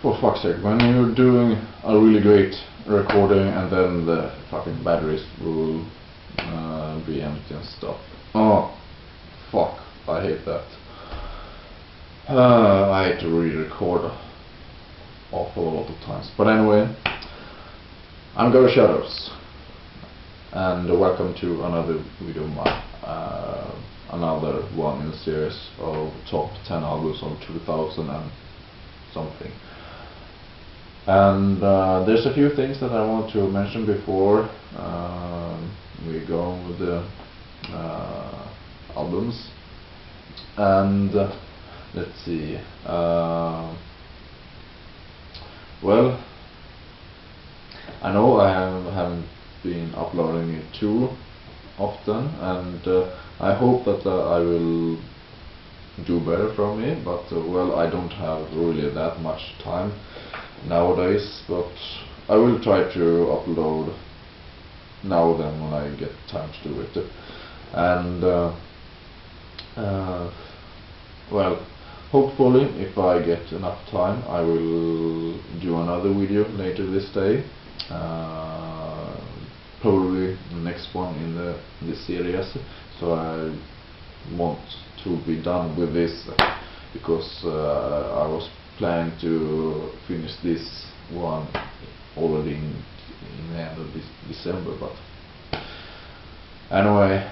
for fuck's sake, when you're doing a really great recording and then the fucking batteries will be empty and stuff. Oh, fuck, I hate that. I hate to re-record awful lot of times. But anyway, I'm Ghost Shadows, and welcome to another video of mine. Another one in the series of top 10 albums of 2000 and something. And there's a few things that I want to mention before we go on with the albums. And let's see. Well, I know I haven't been uploading it too often, and I hope that I will do better from it, but well, I don't have really that much time nowadays, but I will try to upload now and then when I get time to do it. And well, hopefully if I get enough time I will do another video later this day, probably the next one in this series. So I want to be done with this because I was planning to finish this one already in the end of December, but anyway,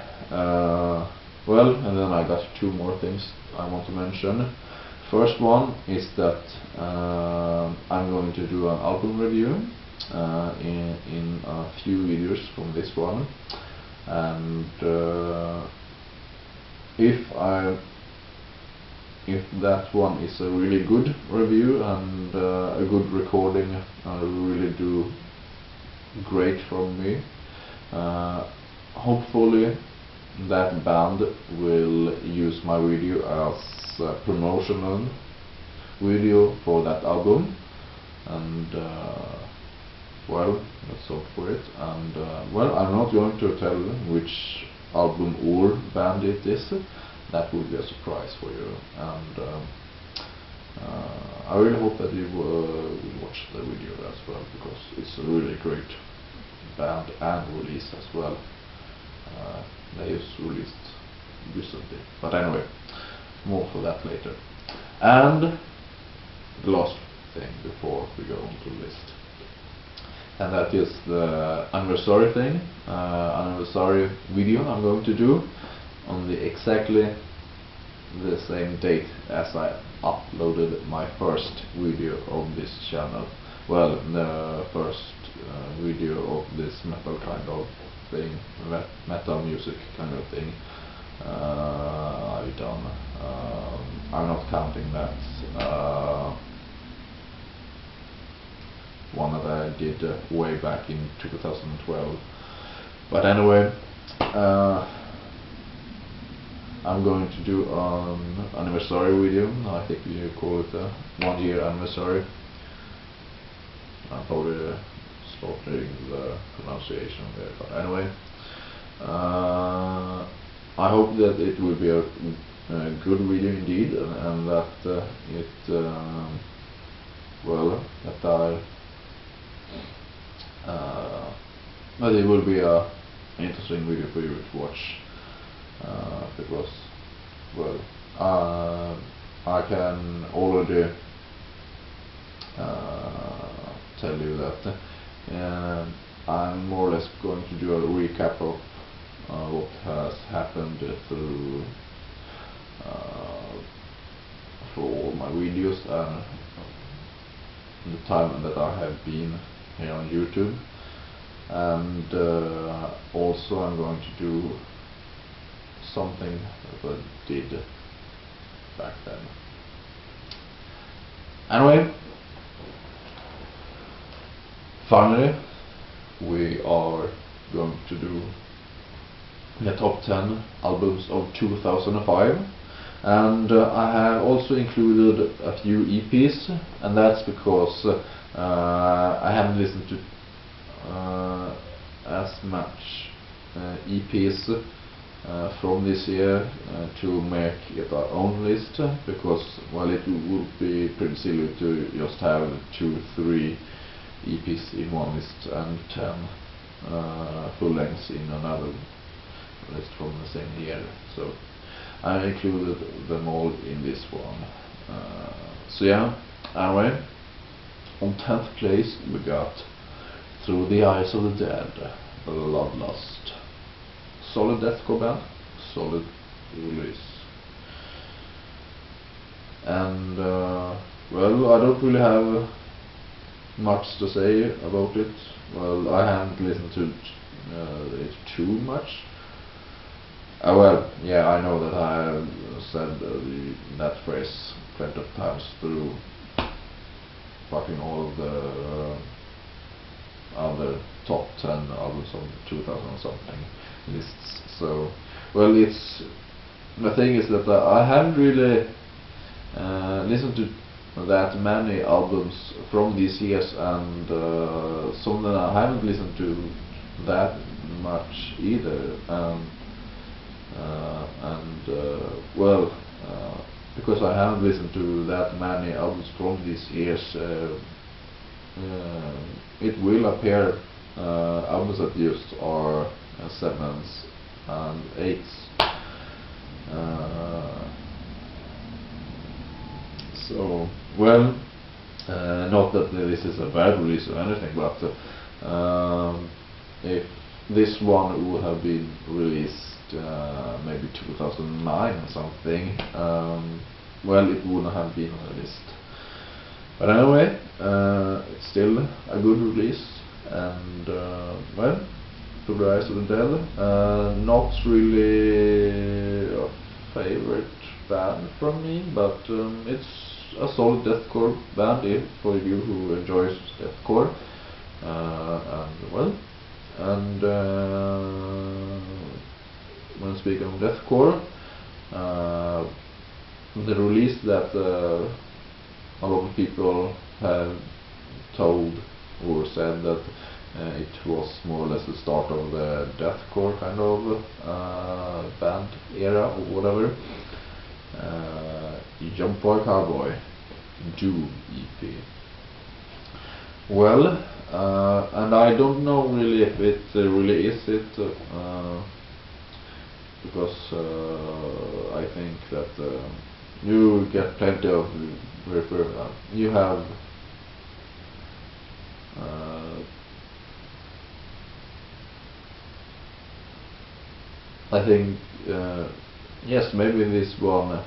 well, and then I got two more things I want to mention. First one is that I'm going to do an album review in a few videos from this one, and if that one is a really good review and a good recording, really do great from me, hopefully that band will use my video as a promotional video for that album, and well, let's hope for it. And well, I'm not going to tell which album or band it is. That will be a surprise for you, and I really hope that you will watch the video as well, because it's a really great band and release as well. They just released recently, but anyway, more for that later. And the last thing before we go on to the list, and that is the anniversary thing, anniversary video I'm going to do on the exactly the same date as I uploaded my first video of this channel. Well, the first video of this metal kind of thing, metal music kind of thing, I've done. I'm not counting that one that I did way back in 2012. But anyway, I'm going to do an anniversary video. I think you call it a 1 year anniversary. I'm probably slaughtering the pronunciation there, but anyway, I hope that it will be a good video indeed, and that well, that it will be a interesting video for you to watch, because well, I can already tell you that I'm more or less going to do a recap of what has happened through for all my videos and the time that I have been here on YouTube, and also I'm going to do something that I did back then. Anyway, finally we are going to do the top 10 albums of 2005, and I have also included a few EPs, and that's because I haven't listened to as much EPs from this year to make it our own list, because well, it would be pretty silly to just have 2-3 EPs in one list and 10 full lengths in another list from the same year. So I included them all in this one. So yeah, anyway, on 10th place we got Through the Eyes of the Dead, Bloodlust. Solid deathcore band, solid release. And well, I don't really have much to say about it. Well, I haven't listened to it too much. Well, yeah, I know that I have said that phrase plenty of times through fucking all of the other top 10 albums of 2000 something lists. So, well, it's the thing is that I haven't really listened to that many albums from these years, and some of them I haven't listened to that much either. Well, because I haven't listened to that many albums from these years, it will appear albums that used are 7s and 8s. So, well, not that this is a bad release or anything, but if this one would have been released maybe 2009 or something, well, it wouldn't have been on the list. But anyway, it's still a good release, and well, Through the Eyes of the Dead, not really a favorite band from me, but it's a solid deathcore band for you who enjoys deathcore, and well, and when speaking of deathcore, the release that a lot of people have told or said that it was more or less the start of the deathcore kind of band era or whatever. Jump Boy Cowboy Doom EP. Well, and I don't know really if it really is it, because I think that you get plenty of you have I think yes, maybe this one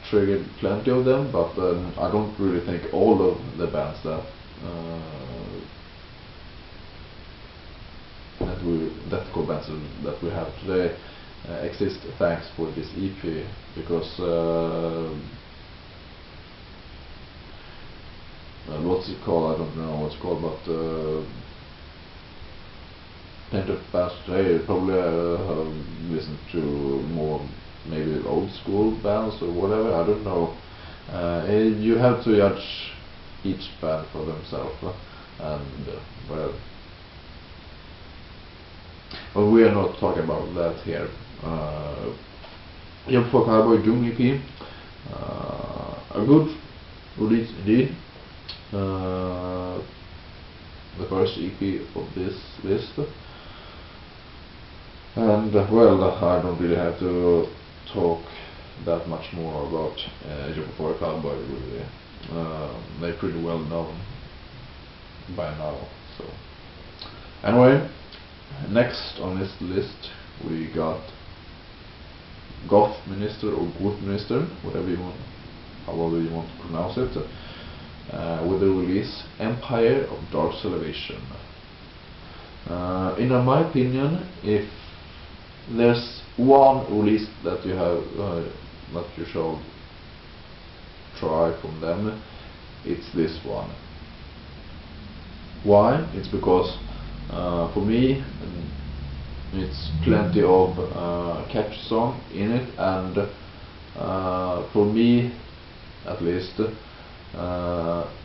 triggered plenty of them, but I don't really think all of the bands that deathcore bands that we have today exist thanks for this EP, because what's it called? I don't know what's it called, but plenty of bands today probably listen to more maybe old school bands or whatever. I don't know. You have to judge each band for themselves, and well, we are not talking about that here. Jump for Cowboy Doom EP, a good release indeed. The first EP of this list, and well, I don't really have to talk that much more about Jump for Cowboy really. They're pretty well known by now. So anyway, next on this list we got Goth Minister or Goth Minister, whatever you want, however you want to pronounce it, with the release Empire of Dark Salvation. In my opinion, if there's one release that you have that you shall try from them, it's this one. Why? It's because for me it's plenty of catchy song in it, and for me at least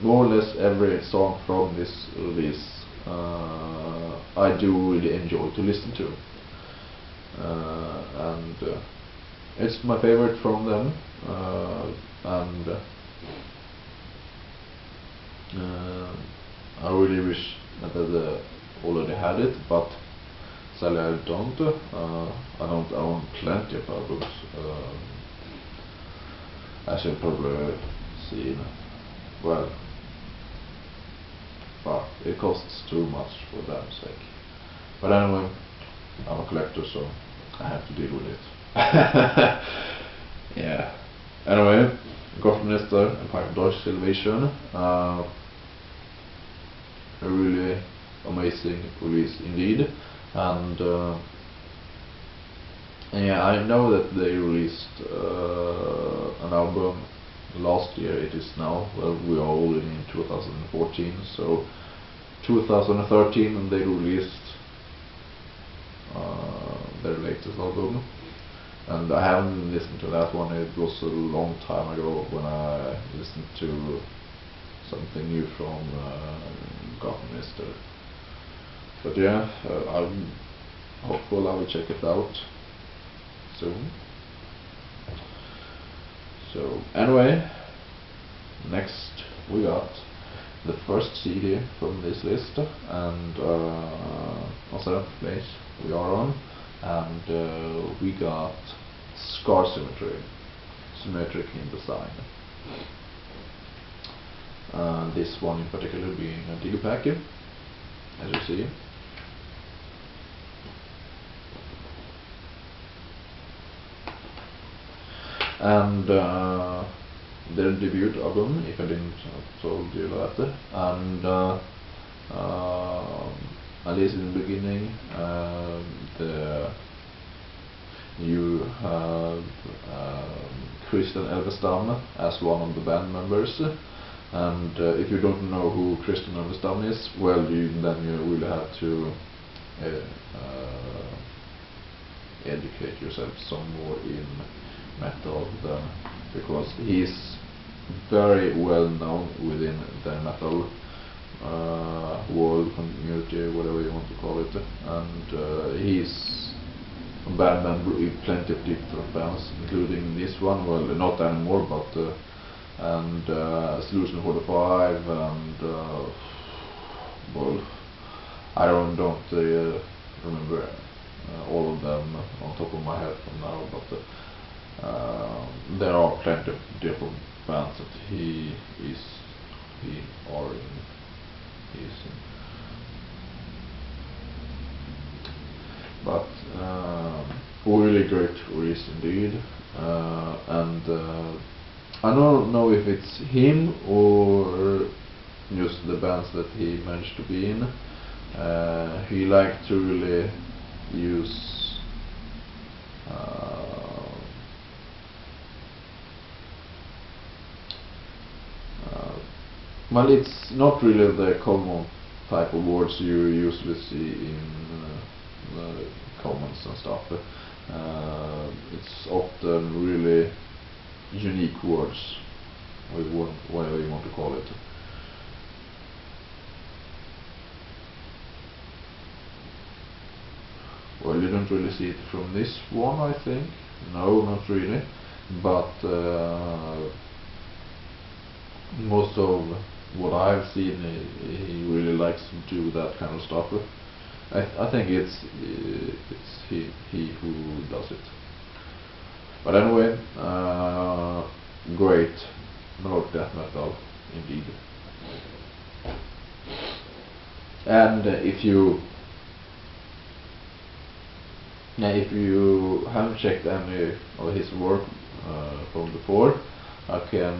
more or less every song from this release I do really enjoy to listen to. and it's my favorite from them, and I really wish that I already had it, but sadly I don't. I don't own plenty of albums, as you've probably seen. Well, but it costs too much for damn sake. But anyway, I'm a collector, so I have to deal with it. Yeah. Anyway, Gothminister and Pipe Dodge Salvation. A really amazing release indeed. And yeah, I know that they released an album last year. It is now, well, we are already in 2014, so 2013, and they released their latest album, and I haven't listened to that one. It was a long time ago when I listened to something new from Gothminister. But yeah, I'm hopeful I will check it out soon. So anyway, next we got the first CD from this list, and on 7th place we are on, and we got Scar Symmetry, symmetric in design. This one in particular being a digipack, as you see. And their debut album, if I didn't have told you that, and at least in the beginning, you have Christian Elvestam as one of the band members, and if you don't know who Christian Elvestam is, well, then you really have to educate yourself some more in metal, because he's very well known within the metal world, community, whatever you want to call it, and he's a band member in plenty of different bands, including this one, well, not anymore, but and Solution 45, and well, I don't remember all of them on top of my head from now, but there are plenty of different bands that he is in. But really great release indeed, and I don't know if it's him or just the bands that he managed to be in. He liked to really use well, it's not really the common type of words you usually see in the comments and stuff. It's often really unique words, with whatever you want to call it. Well, you don't really see it from this one, I think. No, not really. But most of what I've seen, he really likes to do that kind of stuff. I think it's he who does it. But anyway, great melodic death metal indeed. And if you haven't checked any of his work from before, I can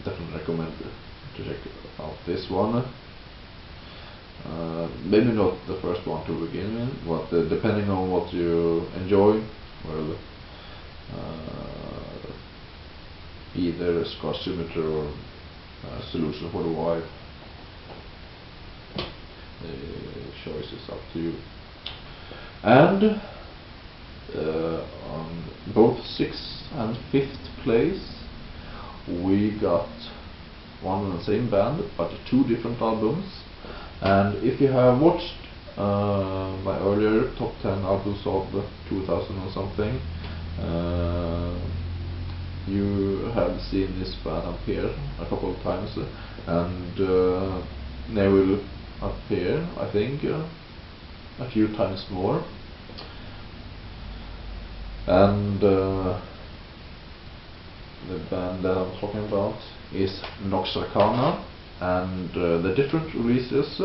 definitely recommend to check out this one. Maybe not the first one to begin with, but depending on what you enjoy, well, either Scar Symmetry or Solution for the Wife. The choice is up to you. And on both 6th and 5th place we got one and the same band but 2 different albums. And if you have watched my earlier top 10 albums of 2000 or something. You have seen this band appear a couple of times, and they will appear, I think, a few times more. And the band that I'm talking about is Arcana, and the different releases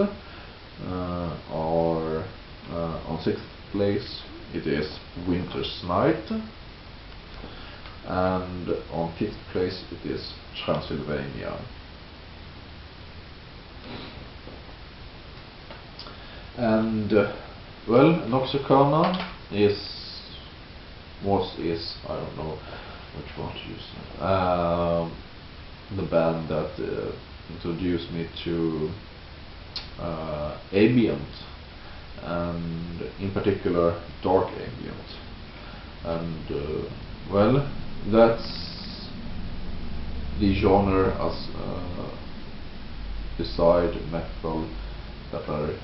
are on 6th place it is Winter's Night, and on 5th place it is Transylvania. And well, Arcana is I don't know which one to use. The band that introduced me to ambient, and in particular dark ambient. And well, that's the genre as beside metal that I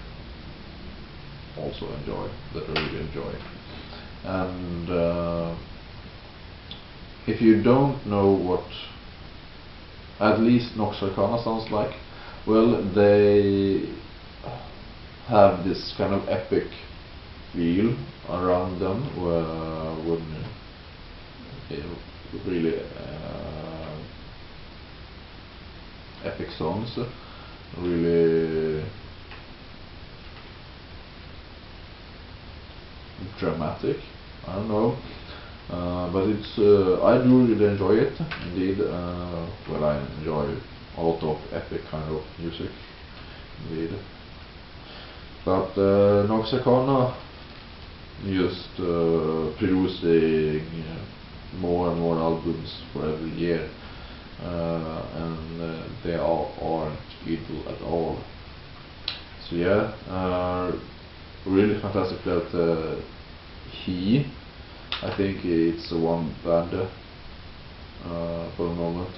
also enjoy, that I really enjoy. And if you don't know what at least Arcana sounds like, well, they have this kind of epic feel around them, when really epic songs, really dramatic. I don't know, but it's I do really enjoy it indeed. Well, I enjoy a lot of epic kind of music indeed. But Arcana just producing more and more albums for every year, and they all aren't evil at all. So yeah, really fantastic that I think it's one band for the moment,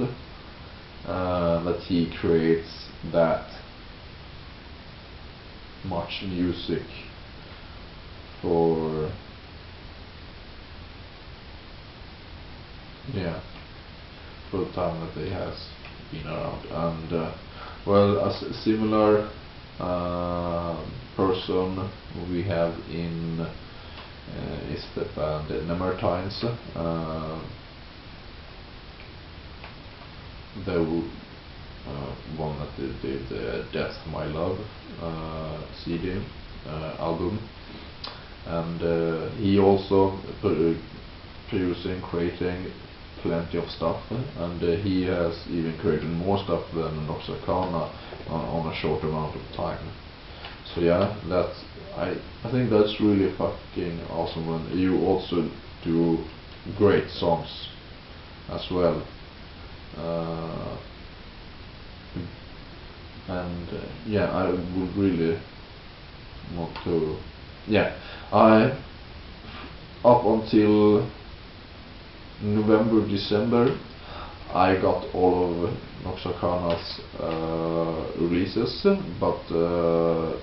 that he creates that much music for the time that he has been around. And well, as a similar person we have in is the band Nemertines. The one that did Death My Love CD album, and he also producing, creating plenty of stuff, and he has even created more stuff than Arcana on a short amount of time. So yeah, that's I think that's really fucking awesome when you also do great songs as well. And yeah, I would really want to. Yeah, up until November, December, I got all of Arcana's releases, but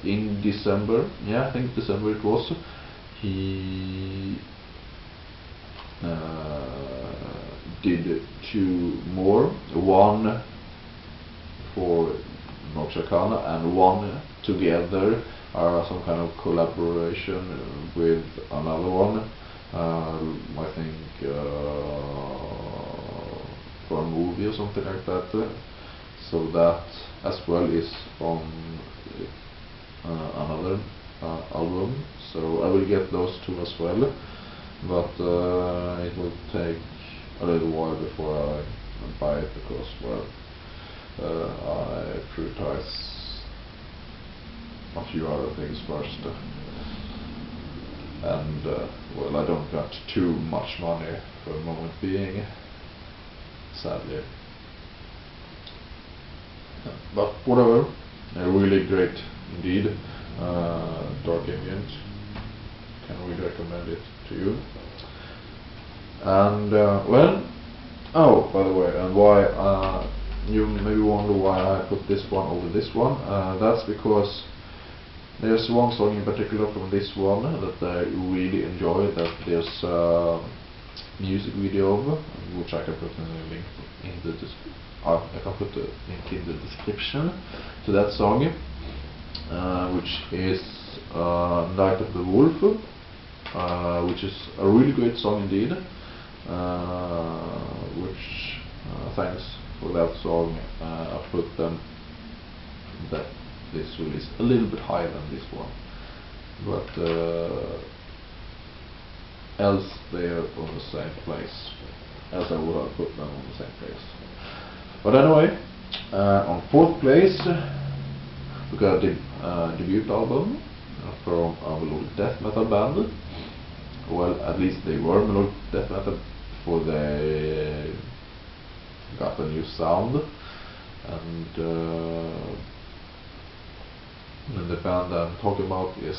in December, I think December it was, he did two more, one for Arcana and one together, some kind of collaboration with another one, I think for a movie or something like that. So that as well is on another album, so I will get those two as well, but it will take a little while before I buy it, because well, I prioritize a few other things first, and well, I don't got too much money for the moment being, sadly. But whatever, really great indeed. Dark Ambient, can really recommend it to you. And well, oh, by the way, and why you maybe wonder why I put this one over this one. That's because There's one song in particular from this one that I really enjoy, that there's a music video of, which I can put in a link in the I can put a link in the description to that song, which is Night of the Wolf, which is a really great song indeed, which thanks for that song I put them that this release a little bit higher than this one, but else they are on the same place, else I would have put them on the same place. But anyway, on 4th place we got the debut album from a melodic death metal band. Well, at least they were melodic death metal before they got a new sound, and the band I'm talking about is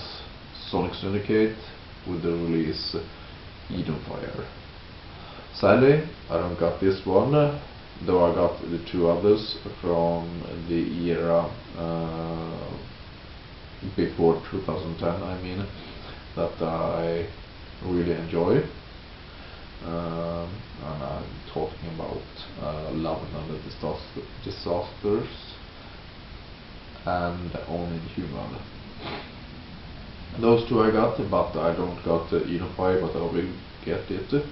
Sonic Syndicate with the release Eden Fire. Sadly, I don't got this one, though I got the 2 others from the era before 2010, I mean, that I really enjoy. And I'm talking about Love and Other Disasters and Only Human. Those 2 I got, but I don't got Eden Fire, but I will get it.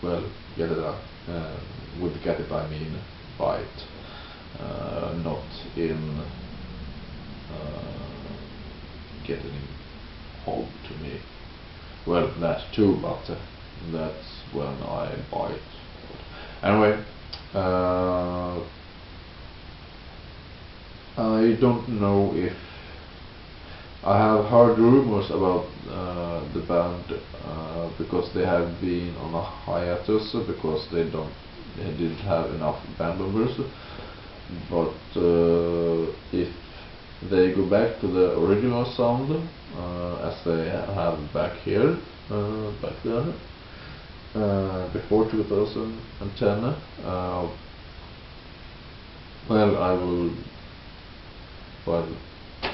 Well, get it with get it I mean buy it, not in get it in home to me. Well, that too, but that's when I buy it. Anyway, I don't know if I have heard rumors about the band because they have been on a hiatus because they didn't have enough band members. But if they go back to the original sound as they have back here, back then, before 2010, well, I will. Well,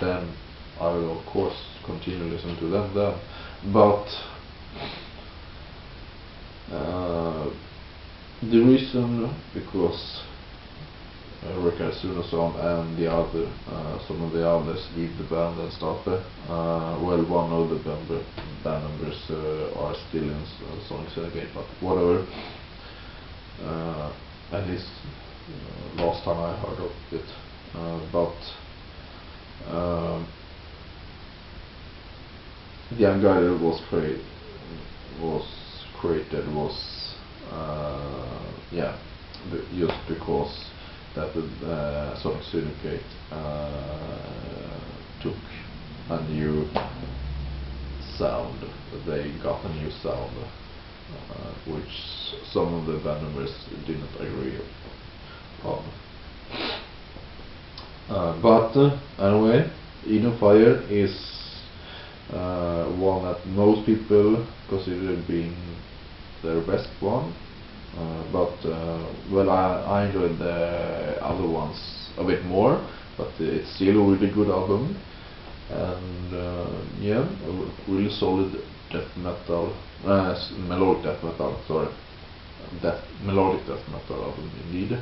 then I will of course continue listening to them then, but the reason because Rick Sunason and the other some of the others leave the band and stuff, well, one of the band members are still in Sonic Syndicate, but whatever, at least last time I heard of it, but the Unguided was created yeah, just because that the Sonic Syndicate took a new sound. They got a new sound, which some of the band members didn't agree on. But anyway, Eden Fire is one that most people consider being their best one, but well, I enjoyed the other ones a bit more, but it's still a really good album, and yeah, a really solid death metal, melodic death metal, sorry, melodic death metal album indeed.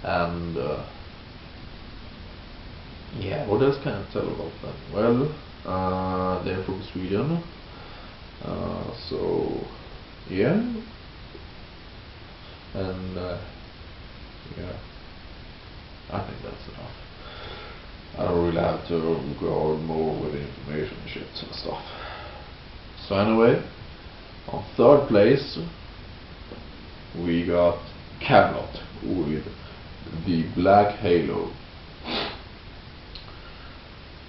And yeah, what else can I tell about that? Well, they're from Sweden, so yeah, and yeah, I think that's enough. I don't really have to go more with the information and shit and stuff. So anyway, on 3rd place we got Kamelot with the Black Halo.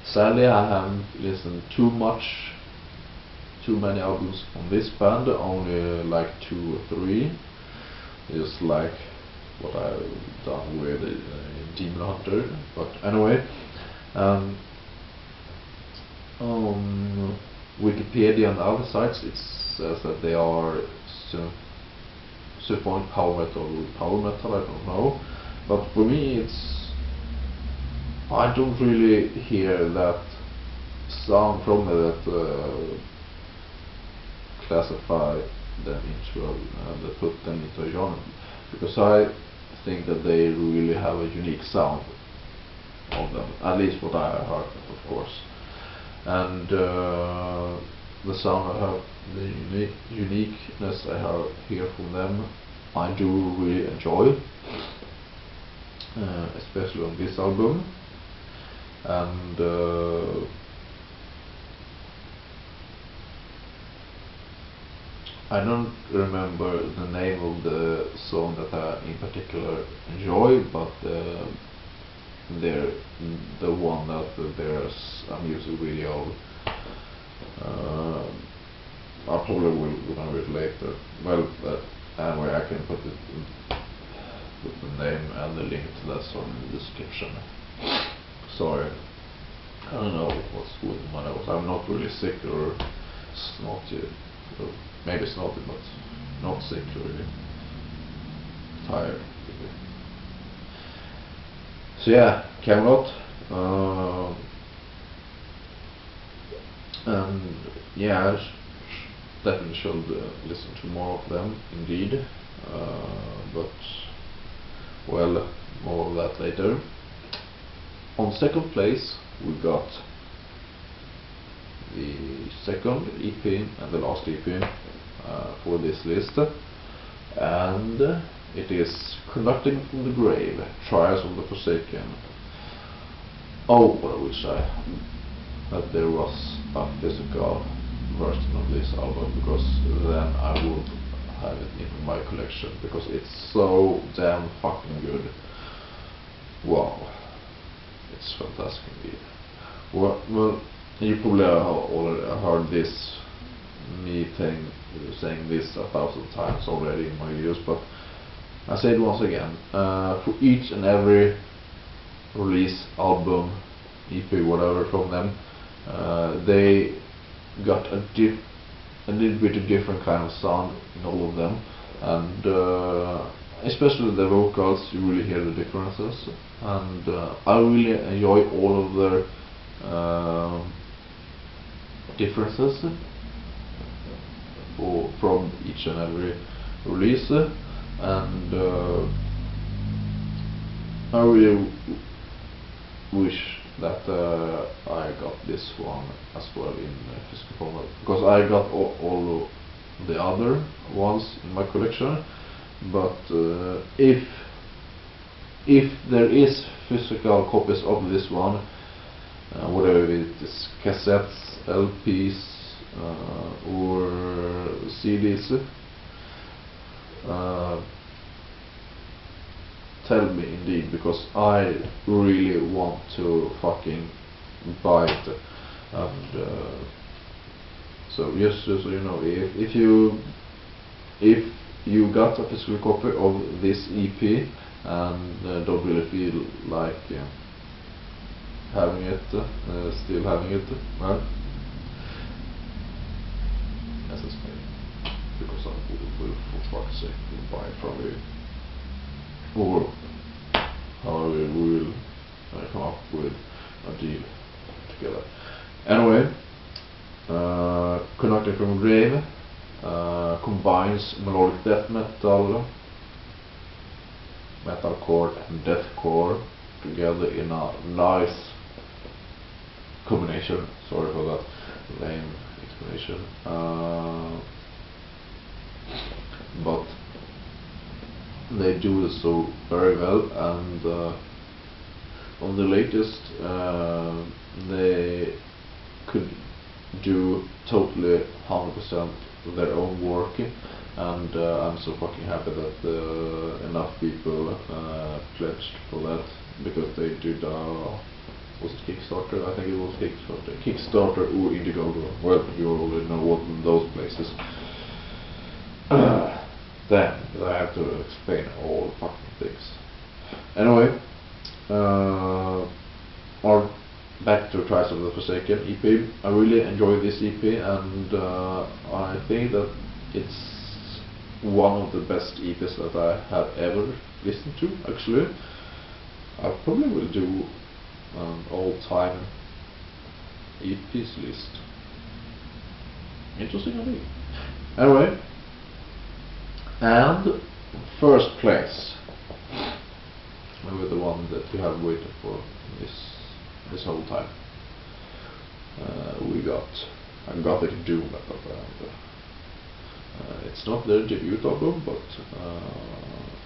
Sadly, I haven't listened too many albums from this band, only like 2 or 3, just like what I've done with Demon Hunter. But anyway, on Wikipedia and other sites it says that they are symphonic power metal, I don't know, but for me it's I don't really hear that sound from it that classify them into that put them into a genre, because I think that they really have a unique sound of them, at least what I heard, of course. And the sound I have, the uniqueness I hear from them, I do really enjoy, especially on this album. And I don't remember the name of the song that I in particular enjoy, but they're the one that there's a music video of. I probably will remember it later. Well, anyway, I can put the name and the link to that song in the description. Sorry, I don't know what's with my nose. I'm not really sick or snotty. Maybe snotty, but not sick, really. Tired. Really. So yeah, Kamelot. And yeah, I definitely should listen to more of them, indeed. But, well, more of that later. On second place, we got the second EP and the last EP for this list, and it is Conducting from the Grave, Trials of the Forsaken. Oh, I wish that there was a physical version of this album, because then I would have it in my collection, because it's so damn fucking good. Wow, it's fantastic indeed. Well, you probably have already heard this, me saying this 1,000 times already in my videos, but I say it once again. For each and every release, album, EP, whatever from them, they got a little bit of different kind of sound in all of them, and especially the vocals, you really hear the differences, and I really enjoy all of their differences from each and every release, and I really wish that I got this one as well in physical format, because I got all of the other ones in my collection, but if there is physical copies of this one, whatever it is, cassettes, LPs, or CDs, tell me indeed, because I really want to fucking buy it. And so just so you know, if you got a physical copy of this EP and don't really feel like having it, still having it, well, as it's me, because I will for fuck's sake buy it from you, or however we will come up with a deal together. Anyway, Conducting from the Grave combines melodic death metal, metalcore and deathcore together in a nice combination. Sorry for that lame explanation, but they do so very well, and on the latest they could do totally 100% their own work, and I'm so fucking happy that enough people pledged for that, because they did was it Kickstarter? I think it was Kickstarter or Indiegogo. Well, you already know what in those places. Then I have to explain all fucking things. Anyway, or back to Trials of the Forsaken EP. I really enjoy this EP, and I think that it's one of the best EPs that I have ever listened to. Actually, I probably will do an all-time EPs list. Interesting idea. Anyway, and first place, maybe the one that you have waited for this whole time. We got a Gothic Doom metal band. It's not their debut album, but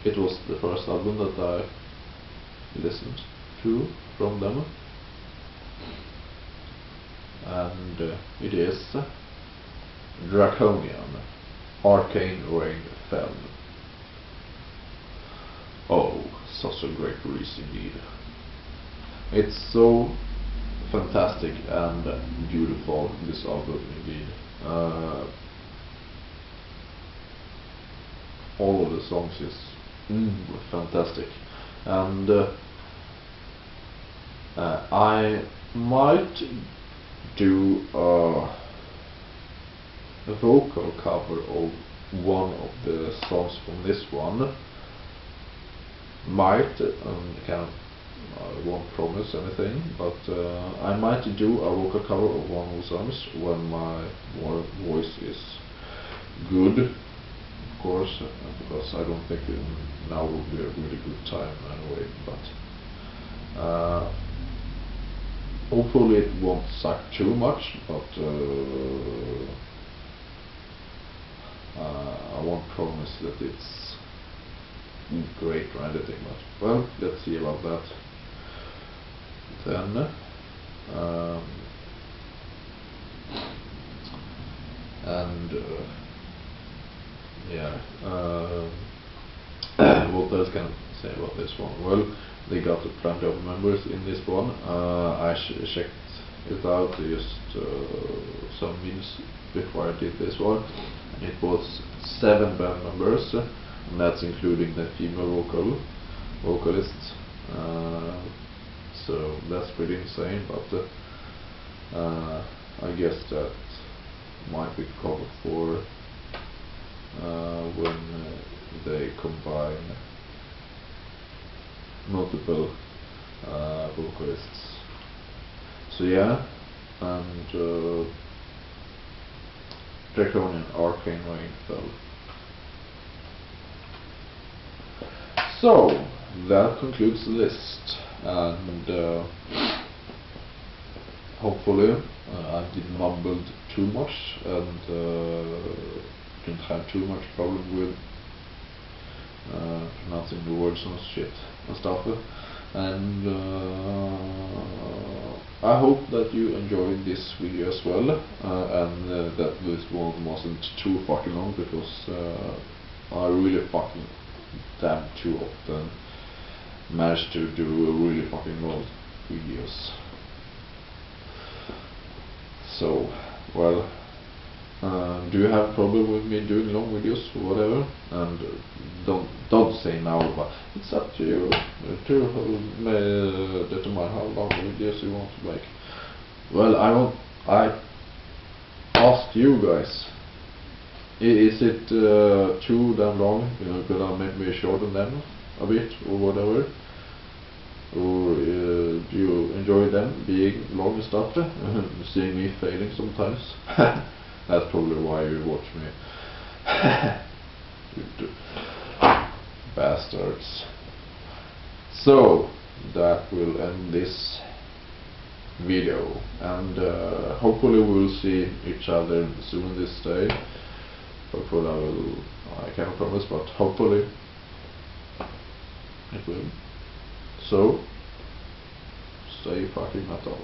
it was the first album that I listened to from them, and it is Draconian, Arcane Rain Fell. Oh, such a great release indeed. It's so fantastic and beautiful, this album indeed. All of the songs is fantastic, and I might do a vocal cover of one of the songs from this one. Might, I won't promise anything, but I might do a vocal cover of one of the songs when my voice is good, of course, because I don't think now will be a really good time anyway, but hopefully it won't suck too much, but I won't promise that it's great or anything, but well, let's see about that. Then yeah, what else can I say about this one? Well, they got plenty of members in this one. I checked it out just some minutes before I did this one, and it was 7 band members, and that's including the female vocalist. So that's pretty insane, but I guess that might be covered for when they combine multiple vocalists. So yeah, and Draconian, Arcane Rain Fell. So that concludes the list, and hopefully I didn't mumble too much and didn't have too much problem with pronouncing the words and shit and stuff, and I hope that you enjoyed this video as well, and that this one wasn't too fucking long, because I really fucking damn too often managed to do really fucking long videos. So, well, do you have a problem with me doing long videos or whatever? And don't say now, but it's up to you to determine how long videos you want to make. Well, I ask you guys, is it too damn long? Gonna make me shorten them a bit or whatever? Or do you enjoy them being long and stuff? Seeing me failing sometimes? That's probably why you watch me. You bastards. So that will end this video, and hopefully we'll see each other soon this day. Hopefully I can't promise, but hopefully it will. So stay fucking metal.